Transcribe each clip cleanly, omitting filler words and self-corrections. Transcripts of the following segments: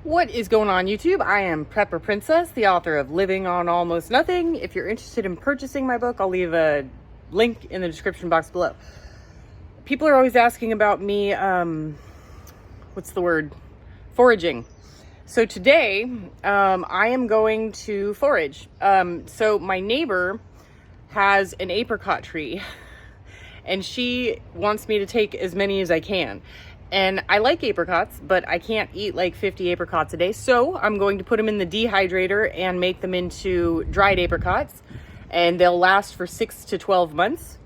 What is going on, YouTube? I am Prepper Princess, the author of Living on Almost Nothing. If you're interested in purchasing my book, I'll leave a link in the description box below. People are always asking about me, foraging. So today, I am going to forage. So my neighbor has an apricot tree, and she wants me to take as many as I can. And I like apricots, but I can't eat like 50 apricots a day. So I'm going to put them in the dehydrator and make them into dried apricots. And they'll last for 6 to 12 months.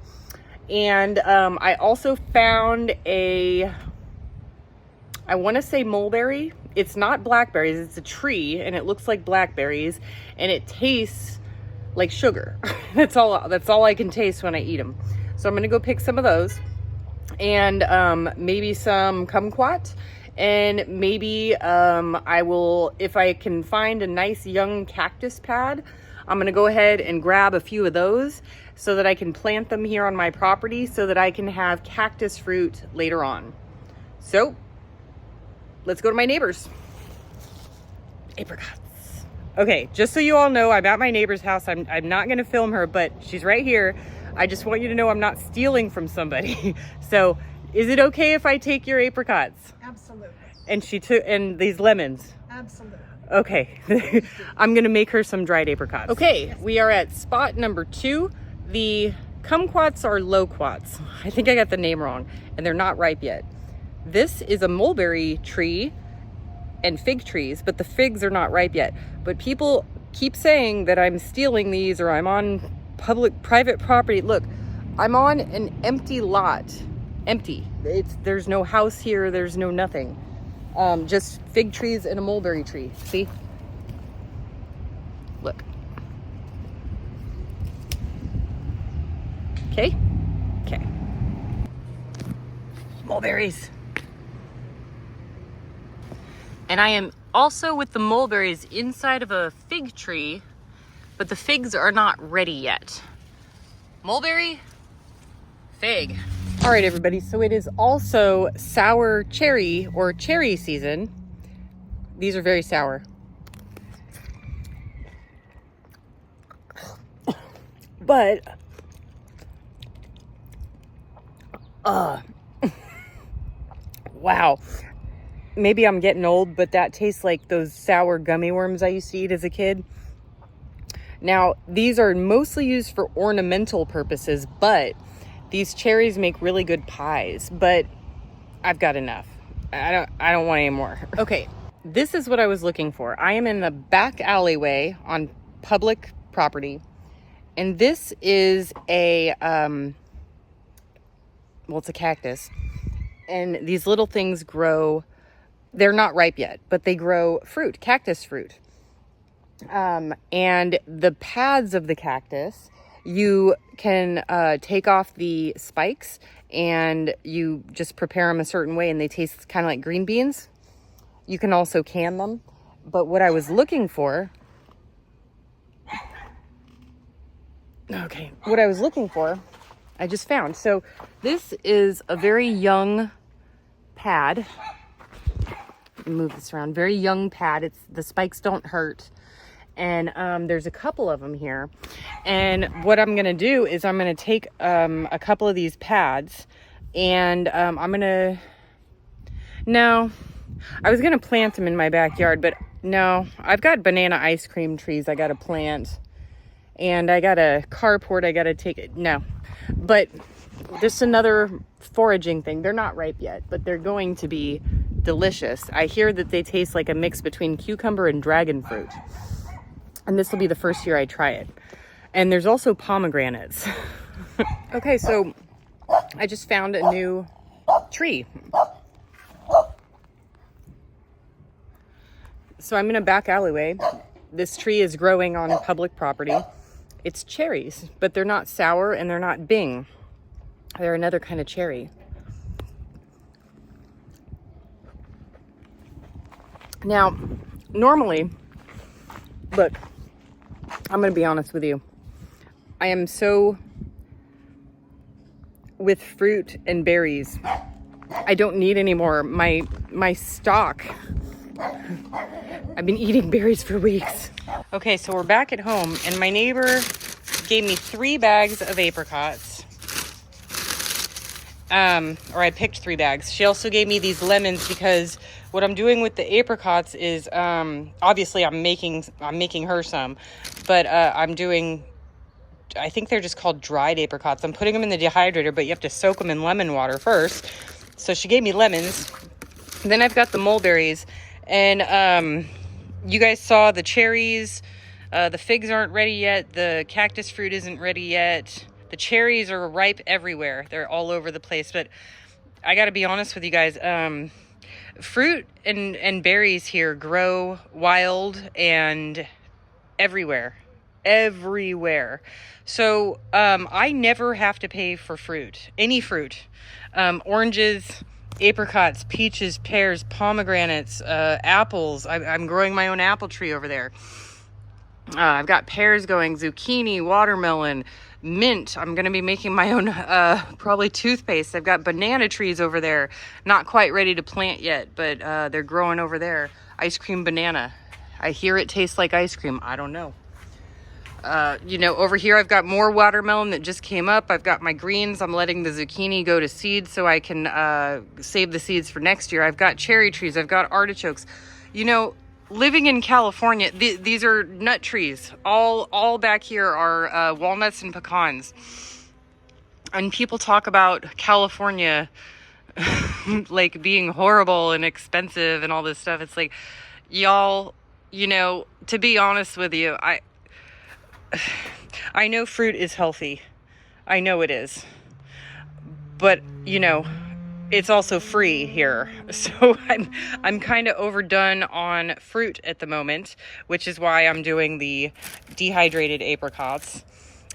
And I also found I want to say mulberry. It's not blackberries, it's a tree, and it looks like blackberries. And it tastes like sugar. That's all I can taste when I eat them. So I'm going to go pick some of those. And maybe some kumquat, and maybe I will, if I can find a nice young cactus pad, I'm gonna go ahead and grab a few of those so that I can plant them here on my property so that I can have cactus fruit later on. So let's go to my neighbor's. Apricots. Okay, just so you all know, I'm at my neighbor's house. I'm not gonna film her, but she's right here. I just want you to know I'm not stealing from somebody. So is it okay if I take your apricots? Absolutely. And and these lemons? Absolutely. Okay. I'm gonna make her some dried apricots. Okay, we are at spot number 2. The kumquats are loquats. I think I got the name wrong, and they're not ripe yet. This is a mulberry tree and fig trees, but the figs are not ripe yet. But people keep saying that I'm stealing these or I'm on private property. Look, I'm on an empty lot. Empty. There's no house here, there's no nothing. Just fig trees and a mulberry tree. See? Look. Okay? Okay. Mulberries. And I am also with the mulberries inside of a fig tree, but the figs are not ready yet. Mulberry, fig. All right, everybody, so it is also sour cherry or cherry season. These are very sour. But, wow. Maybe I'm getting old, but that tastes like those sour gummy worms I used to eat as a kid. Now, these are mostly used for ornamental purposes, but these cherries make really good pies, but I've got enough. I don't want any more. Okay, this is what I was looking for. I am in the back alleyway on public property, and this is it's a cactus, and these little things grow. They're not ripe yet, but they grow fruit, cactus fruit. And the pads of the cactus, you can take off the spikes and you just prepare them a certain way and they taste kind of like green beans. You can also can them. But what I was looking for, I just found. So this is a very young pad. Let me move this around. Very young pad. The spikes don't hurt. And there's a couple of them here. And what I'm going to do is I'm going to take a couple of these pads and I was going to plant them in my backyard, but no, I've got banana ice cream trees I got to plant. And I got a carport I got to take it. No, but just another foraging thing. They're not ripe yet, but they're going to be delicious. I hear that they taste like a mix between cucumber and dragon fruit. And this will be the first year I try it. And there's also pomegranates. Okay, so I just found a new tree. So I'm in a back alleyway. This tree is growing on public property. It's cherries, but they're not sour and they're not Bing. They're another kind of cherry. Now, normally, look, I'm going to be honest with you. I am so with fruit and berries. I don't need any more. My stock I've been eating berries for weeks. Okay, so we're back at home, and my neighbor gave me 3 bags of apricots. Or I picked 3 bags. She also gave me these lemons because what I'm doing with the apricots is, obviously I'm making her some, but I'm doing, I think they're just called dried apricots. I'm putting them in the dehydrator, but you have to soak them in lemon water first. So she gave me lemons. Then I've got the mulberries, and you guys saw the cherries. The figs aren't ready yet. The cactus fruit isn't ready yet. The cherries are ripe everywhere. They're all over the place. But I got to be honest with you guys. Fruit and berries here grow wild and everywhere. Everywhere. So I never have to pay for fruit. Any fruit. Oranges, apricots, peaches, pears, pomegranates, apples. I'm growing my own apple tree over there. I've got pears going, zucchini, watermelon, mint. I'm going to be making my own probably toothpaste. I've got banana trees over there. Not quite ready to plant yet, but they're growing over there. Ice cream banana. I hear it tastes like ice cream. I don't know. Over here I've got more watermelon that just came up. I've got my greens. I'm letting the zucchini go to seed so I can save the seeds for next year. I've got cherry trees. I've got artichokes. Living in California, these are nut trees. All back here are walnuts and pecans. And people talk about California like being horrible and expensive and all this stuff. It's like, y'all, to be honest with you, I know fruit is healthy. I know it is. But, it's also free here. So I'm kind of overdone on fruit at the moment, which is why I'm doing the dehydrated apricots.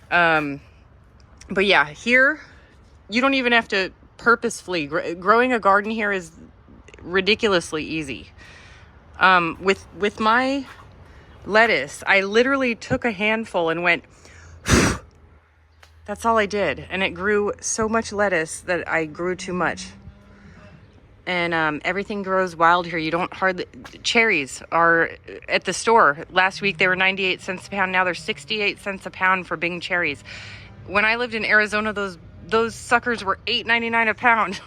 But yeah, here you don't even have to purposefully growing a garden here is ridiculously easy. With my lettuce, I literally took a handful and went that's all I did, and it grew so much lettuce that I grew too much. And everything grows wild here. You don't hardly... Cherries are at the store. Last week they were 98 cents a pound. Now they're 68 cents a pound for Bing cherries. When I lived in Arizona, those suckers were $8.99 a pound.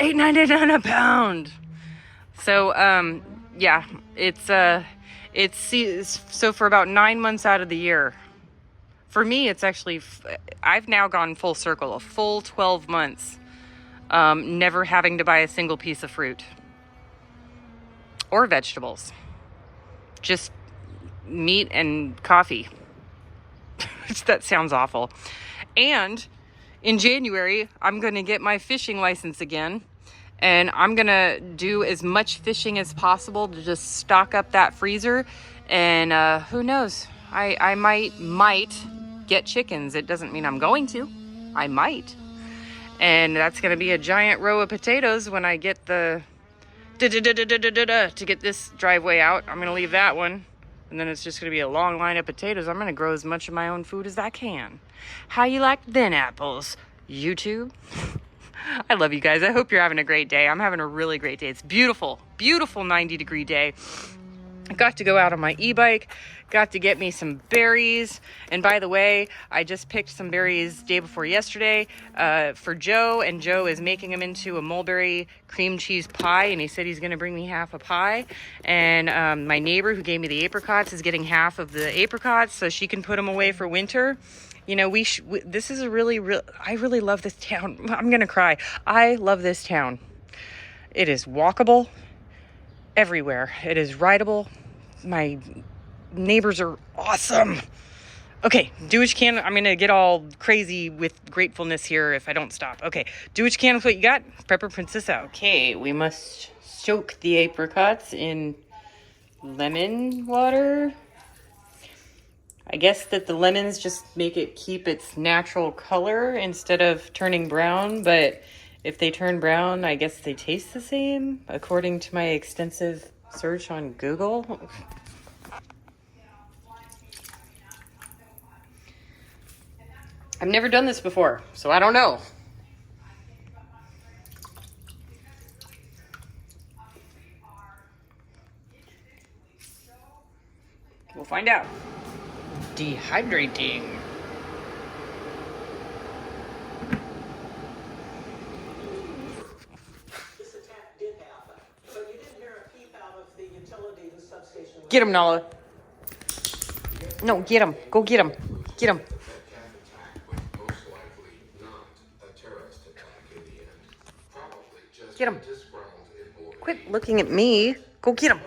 $8.99 a pound. So yeah, it's so for about 9 months out of the year. For me, it's actually I've now gone full circle, a full 12 months. Never having to buy a single piece of fruit or vegetables, just meat and coffee. That sounds awful. And in January, I'm going to get my fishing license again, and I'm going to do as much fishing as possible to just stock up that freezer. And who knows, I might get chickens. It doesn't mean I'm going to. I might. And that's going to be a giant row of potatoes when I get to get this driveway out. I'm going to leave that one. And then it's just going to be a long line of potatoes. I'm going to grow as much of my own food as I can. How you like then, apples? YouTube? I love you guys. I hope you're having a great day. I'm having a really great day. It's beautiful, beautiful 90-degree day. I got to go out on my e-bike, got to get me some berries. And by the way, I just picked some berries day before yesterday for Joe, and Joe is making them into a mulberry cream cheese pie, and he said he's going to bring me half a pie. And my neighbor who gave me the apricots is getting half of the apricots so she can put them away for winter. This is I really love this town. I'm going to cry. I love this town. It is walkable everywhere. It is rideable. My neighbors are awesome. Okay, do what you can. I'm going to get all crazy with gratefulness here if I don't stop. Okay, do what you can with what you got. Pepper Princess out. Okay, we must soak the apricots in lemon water. I guess that the lemons just make it keep its natural color instead of turning brown, but if they turn brown, I guess they taste the same, according to my extensive search on Google. I've never done this before, so I don't know. We'll find out. Dehydrating. Get him, Nala. No, get him. Go get him. Get him. Get him. Quit looking at me. Go get him.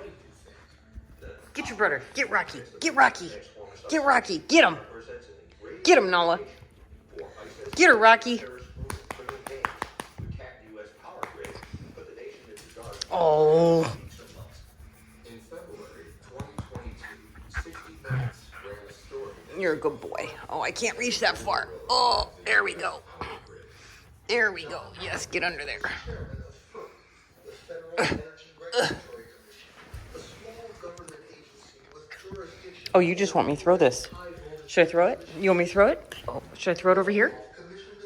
Get your brother. Get Rocky. Get Rocky. Get Rocky. Get him. Get him, Nala. Get her, Rocky. Oh. You're a good boy. Oh, I can't reach that far. Oh, there we go. There we go. Yes, get under there. Oh, you just want me to throw this. Should I throw it? You want me to throw it? Oh, should I throw it over here?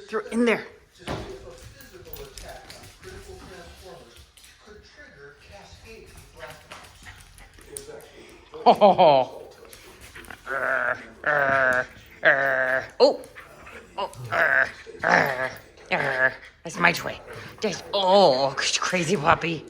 Throw it in there. Oh. Oh. That's my toy. Oh, crazy puppy.